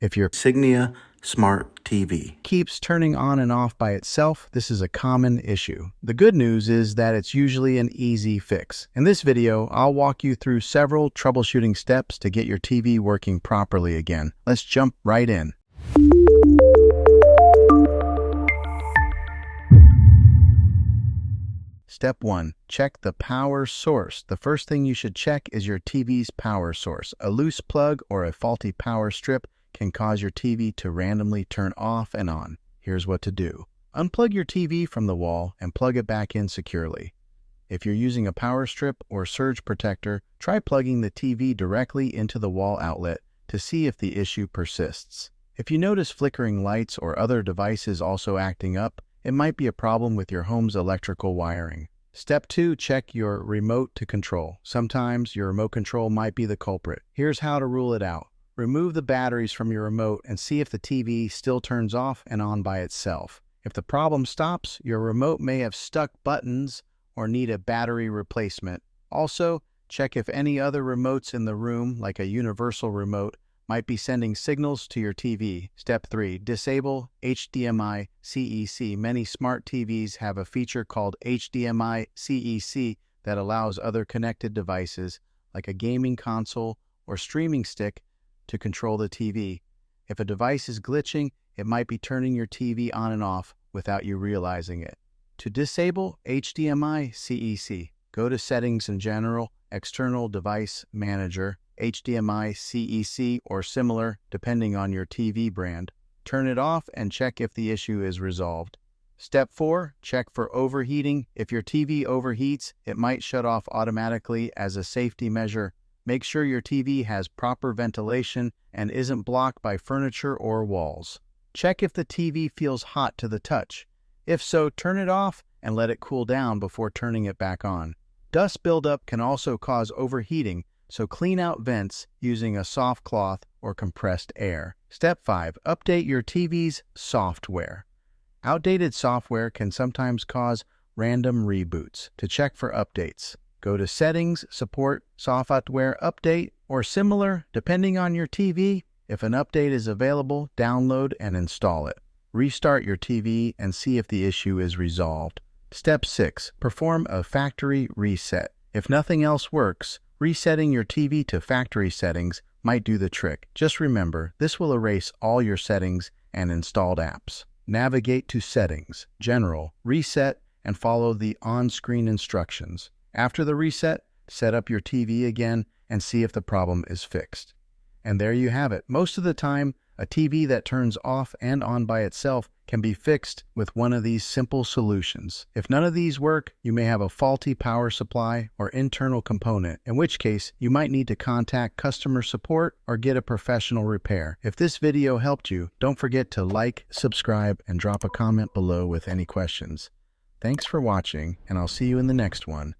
If your Insignia Smart TV keeps turning on and off by itself, this is a common issue. The good news is that it's usually an easy fix. In this video, I'll walk you through several troubleshooting steps to get your TV working properly again. Let's jump right in. Step 1. Check the power source. The first thing you should check is your TV's power source. A loose plug or a faulty power strip can cause your TV to randomly turn off and on. Here's what to do. Unplug your TV from the wall and plug it back in securely. If you're using a power strip or surge protector, try plugging the TV directly into the wall outlet to see if the issue persists. If you notice flickering lights or other devices also acting up, it might be a problem with your home's electrical wiring. Step 2. Check your remote to control. Sometimes your remote control might be the culprit. Here's how to rule it out. Remove the batteries from your remote and see if the TV still turns off and on by itself. If the problem stops, your remote may have stuck buttons or need a battery replacement. Also, check if any other remotes in the room, like a universal remote, might be sending signals to your TV. Step 3. Disable HDMI CEC. Many smart TVs have a feature called HDMI CEC that allows other connected devices, like a gaming console or streaming stick, to control the TV. If a device is glitching, it might be turning your TV on and off without you realizing it. To disable HDMI CEC, go to Settings in General, External Device Manager, HDMI CEC or similar, depending on your TV brand. Turn it off and check if the issue is resolved. Step 4. Check for overheating. If your TV overheats, it might shut off automatically as a safety measure. Make sure your TV has proper ventilation and isn't blocked by furniture or walls. Check if the TV feels hot to the touch. If so, turn it off and let it cool down before turning it back on. Dust buildup can also cause overheating, so clean out vents using a soft cloth or compressed air. Step 5. Update your TV's software. Outdated software can sometimes cause random reboots. To check for updates, go to Settings, Support, Software Update, or similar, depending on your TV. If an update is available, download and install it. Restart your TV and see if the issue is resolved. Step 6. Perform a factory reset. If nothing else works, resetting your TV to factory settings might do the trick. Just remember, this will erase all your settings and installed apps. Navigate to Settings, General, Reset, and follow the on-screen instructions. After the reset, set up your TV again and see if the problem is fixed. And there you have it. Most of the time, a TV that turns off and on by itself can be fixed with one of these simple solutions. If none of these work, you may have a faulty power supply or internal component, in which case you might need to contact customer support or get a professional repair. If this video helped you, don't forget to like, subscribe, and drop a comment below with any questions. Thanks for watching, and I'll see you in the next one.